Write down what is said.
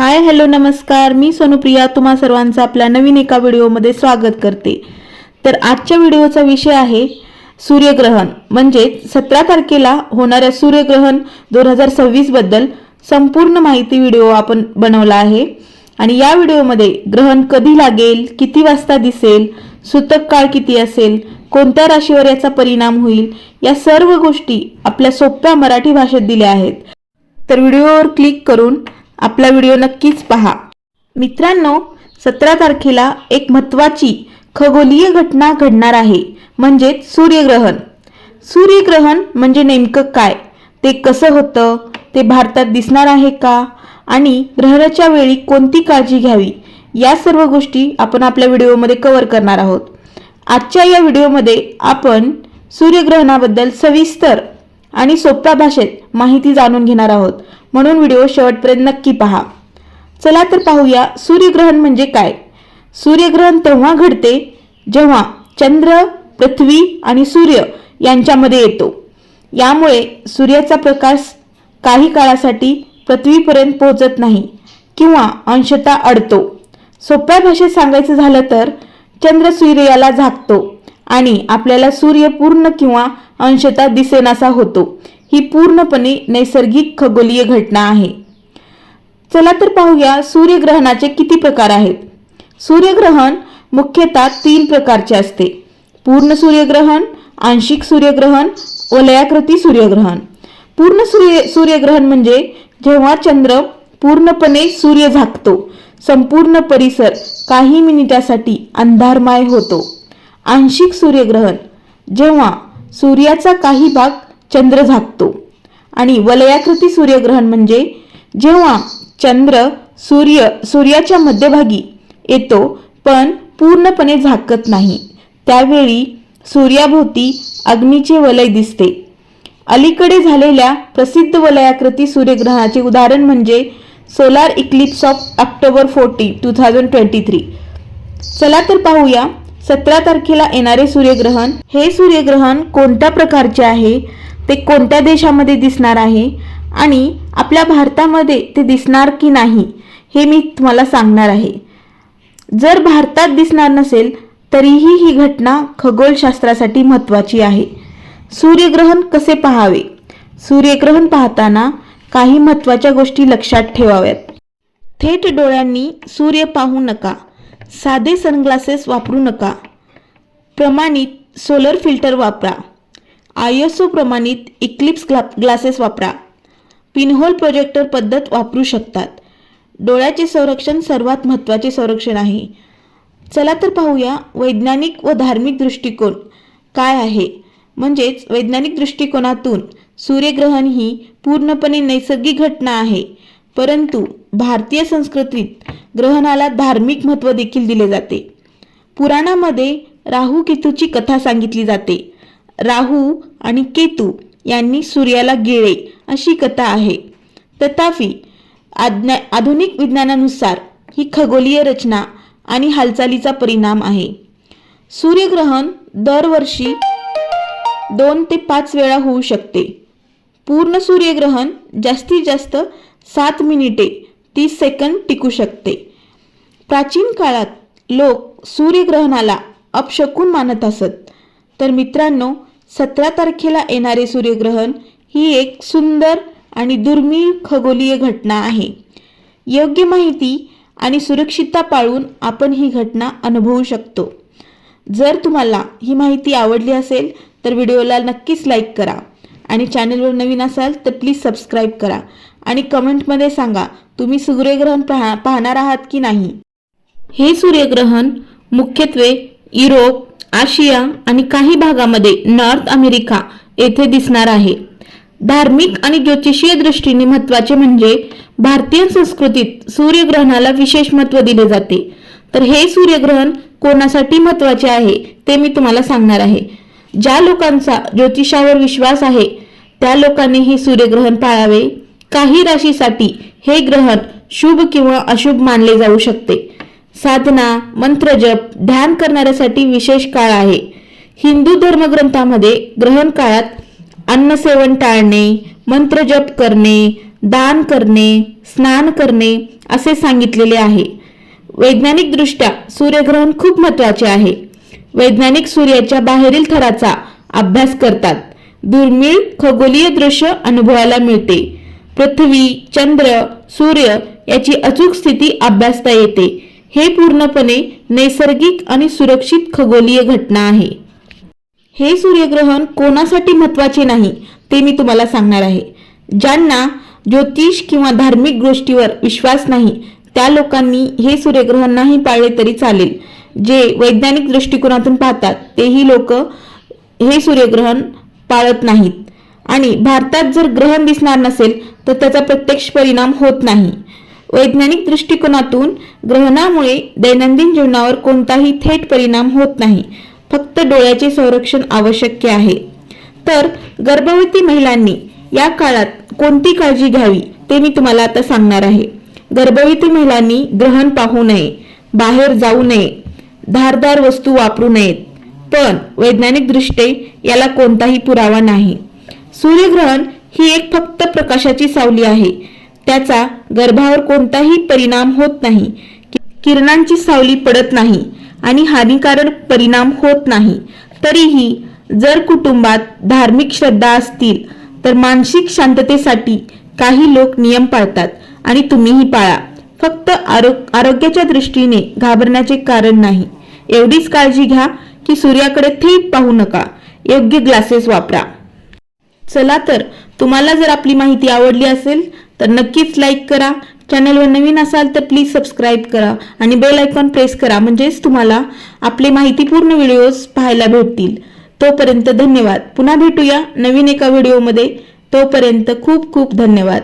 Hi hello नमस्कार, मी सोनुप्रिया तुम्हा सर्वांचं आपल्या नवीन एका व्हिडिओमध्ये स्वागत करते। तर आजच्या व्हिडिओचा विषय आहे सूर्यग्रहण, म्हणजे 17 तारखेला होणाऱ्या सूर्यग्रहण 2026 बद्दल संपूर्ण माहिती व्हिडिओ आपण बनवला आहे। आणि या व्हिडिओमध्ये ग्रहण कधी लागेल, किती वाजता दिसेल, सूतक काळ किती असेल, कोणत्या राशीवर याचा परिणाम होईल, या सर्व गोष्टी आपल्या सोप्या मराठी भाषेत दिल्या आहेत। तर व्हिडिओवर क्लिक करून आपला व्हिडिओ नक्कीच पहा। मित्रांनो, 17 तारखेला एक महत्त्वाची खगोलीय घटना घडणार आहे, म्हणजे सूर्यग्रहण। सूर्यग्रहण म्हणजे नेमकं काय, ते कसं होतं, ते भारतात दिसणार आहे का, आणि ग्रहणाच्या वेळी कोणती काळजी घ्यावी, या सर्व गोष्टी आपण आपल्या व्हिडिओमध्ये कव्हर करणार आहोत। आजच्या या व्हिडिओमध्ये आपण सूर्यग्रहणाबद्दल सविस्तर आणि सोप्या भाषेत माहिती जाणून घेणार आहोत, म्हणून व्हिडिओ शेवटपर्यंत नक्की पहा। चला तर पाहूया सूर्यग्रहण म्हणजे काय। सूर्यग्रहण तेव्हा घडते जेव्हा चंद्र, पृथ्वी आणि सूर्य यांच्यामध्ये येतो। यामुळे सूर्याचा प्रकाश काही काळासाठी पृथ्वीपर्यंत पोहोचत नाही किंवा अंशतः अडतो। सोप्या भाषेत सांगायचं झालं तर चंद्र सूर्याला झाकतो आणि आपल्याला सूर्य पूर्ण किंवा अंशतः दिसेनासा होतो। ही पूर्णपणे नैसर्गिक खगोलीय घटना आहे। चला तर पाहूया सूर्यग्रहणाचे किती प्रकार आहेत। सूर्यग्रहण मुख्यतः 3 प्रकारचे असते: पूर्ण सूर्यग्रहण, आंशिक सूर्यग्रहण, वलयाकृती सूर्यग्रहण। पूर्ण सूर्यग्रहण म्हणजे जेव्हा चंद्र पूर्णपणे सूर्य झाकतो, संपूर्ण परिसर काही मिनिटासाठी अंधारमय होतो। आंशिक सूर्यग्रहण जेव्हा सूर्याचा काही भाग चंद्र झाकतो। आणि वलयाकृती सूर्यग्रहण म्हणजे जेव्हा चंद्र सूर्याच्या मध्यभागी येतो पण पूर्णपणे झाकत नाही, त्यावेळी सूर्याभोवती अग्नीचे वलय दिसते। अलीकडे झालेल्या प्रसिद्ध वलयाकृती सूर्यग्रहणाचे उदाहरण म्हणजे सोलार इक्लिप्स ऑफ ऑक्टोबर 14, 2023। चला तर पाहूया 17 तारखेला येणारे सूर्यग्रहण। हे सूर्यग्रहण कोणत्या प्रकारचे आहे, ते कोणत्या देशामध्ये दिसणार आहे, आणि आपल्या भारतामध्ये ते दिसणार की नाही, हे मी तुम्हाला सांगणार आहे। जर भारतात दिसणार नसेल तरीही ही घटना खगोलशास्त्रासाठी महत्त्वाची आहे। सूर्यग्रहण कसे पाहावे। सूर्यग्रहण पाहताना काही महत्त्वाच्या गोष्टी लक्षात ठेवाव्यात। थेट डोळ्यांनी सूर्य पाहू नका, साधे सनग्लासेस वापरू नका, प्रमाणित सोलर फिल्टर वापरा, ISO प्रमाणित इक्लिप्स ग्लासेस वापरा, पिनहोल प्रोजेक्टर पद्धत वापरू शकतात। डोळ्याचे संरक्षण सर्वात महत्त्वाचे संरक्षण आहे। चला तर पाहूया वैज्ञानिक व धार्मिक दृष्टिकोन काय आहे। म्हणजेच वैज्ञानिक दृष्टिकोनातून सूर्यग्रहण ही पूर्णपणे नैसर्गिक घटना आहे, परंतु भारतीय संस्कृतीत ग्रहणाला धार्मिक महत्त्व देखील दिले जाते। पुराणामध्ये राहू केतूची कथा सांगितली जाते। राहू आणि केतू यांनी सूर्याला गिळले अशी कथा आहे। तथापि आधुनिक विज्ञानानुसार ही खगोलीय रचना आणि हालचालीचा परिणाम आहे। सूर्यग्रहण दरवर्षी 2 ते 5 वेळा होऊ शकते। पूर्ण सूर्यग्रहण जास्तीत जास्त 7 मिनिटे 30 सेकंद टिकू शकते। प्राचीन काळात लोक सूर्यग्रहणाला अपशकुन मानत असत, तर मित्रांनो 17 तारखेला येणारे सूर्यग्रहण ही एक सुंदर आणि दुर्मिळ खगोलीय घटना आहे। योग्य माहिती आणि सुरक्षितता पाळून आपण ही घटना अनुभवू शकतो। जर तुम्हाला ही माहिती आवडली असेल तर व्हिडिओला नक्कीच लाईक करा, आणि चॅनलवर नवीन असाल तर प्लीज सबस्क्राईब करा, आणि कमेंटमध्ये सांगा तुम्ही सूर्यग्रहण पाहणार आहात की नाही। हे सूर्यग्रहण मुख्यत्वे युरोप, आशिया आणि काही भागामध्ये नॉर्थ अमेरिका येथे दिसणार आहे। धार्मिक आणि ज्योतिषीय दृष्टीने महत्त्वाचे म्हणजे भारतीय संस्कृतीत सूर्यग्रहणाला विशेष महत्त्व दिले जाते। तर हे सूर्यग्रहण कोणासाठी महत्त्वाचे आहे ते मी तुम्हाला सांगणार आहे। ज्या लोकांचा ज्योतिषावर विश्वास आहे त्या लोकांनी हे सूर्यग्रहण पाळावे। काही राशीसाठी हे ग्रहण शुभ किंवा अशुभ मानले जाऊ शकते। साधना, मंत्रजप, ध्यान करणाऱ्यासाठी विशेष काळ आहे। हिंदू धर्मग्रंथामध्ये ग्रहण काळात अन्न सेवन टाळणे, मंत्रजप करणे, दान करणे, स्नान करणे असे सांगितलेले आहे. वैज्ञानिकदृष्ट्या सूर्यग्रहण खूप महत्त्वाचे आहे. वैज्ञानिक सूर्याच्या बाहेरील थराचा अभ्यास करतात. दुर्मिळ खगोलीय दृश्य अनुभवायला मिळते. पृथ्वी, चंद्र, सूर्य याची अचूक स्थिती अभ्यासता येते. हे पूर्णपणे नैसर्गिक आणि सुरक्षित खगोलीय घटना आहे. हे सूर्यग्रहण कोणासाठी महत्त्वाचे नाही ते मी तुम्हाला सांगणार आहे. ज्यांना ज्योतिष किंवा धार्मिक गोष्टीवर विश्वास नाही त्या लोकांनी हे सूर्यग्रहण नाही पाळले तरी चालेल. जे वैज्ञानिक दृष्टिकोनातून पाहतात तेही लोक हे सूर्यग्रहण पाळत नाहीत. आणि भारतात जर ग्रहण दिसणार नसेल तर त्याचा प्रत्यक्ष परिणाम होत नाही. वैज्ञानिक दृष्टिकोनातून ग्रहणामुळे दैनंदिन जीवनावर कोणताही थेट परिणाम होत नाही. फक्त डोळ्याचे संरक्षण आवश्यक आहे. तर गर्भवती महिलांनी या काळात कोणती काळजी घ्यावी ते मी तुम्हाला आता सांगणार आहे. गर्भवती महिलांनी ग्रहण पाहू नये, बाहेर जाऊ नये, धारदार वस्तू वापरू नयेत. पण वैज्ञानिक दृष्ट्या याला कोणताही पुरावा नाही. सूर्यग्रहण ही एक फक्त प्रकाशाची सावली आहे. त्याचा गर्भावर कोणताही परिणाम होत नाही. किरणांची सावली पडत नाही आणि हानिकारक परिणाम होत नाही. तरीही जर कुटुंबात धार्मिक श्रद्धा असतील तर मानसिक शांततेसाठी काही लोक नियम पाळतात आणि तुम्हीही पाळा. फक्त आरोग्याच्या दृष्टीने घाबरण्याचे कारण नाही. एवढीच काळजी घ्या की सूर्याकडे थेट पाहू नका. योग्य ग्लासेस वापरा. चला तर, तुम्हाला जर आपली माहिती आवडली असेल तर नक्कीच लाईक करा. चॅनलवर नवीन असाल तर प्लीज सबस्क्राईब करा आणि बेल आयकॉन प्रेस करा, म्हणजेच तुम्हाला आपले माहितीपूर्ण व्हिडिओज पाहायला भेटतील. तोपर्यंत धन्यवाद. पुन्हा भेटूया नवीन एका व्हिडिओमध्ये. तोपर्यंत खूप खूप धन्यवाद.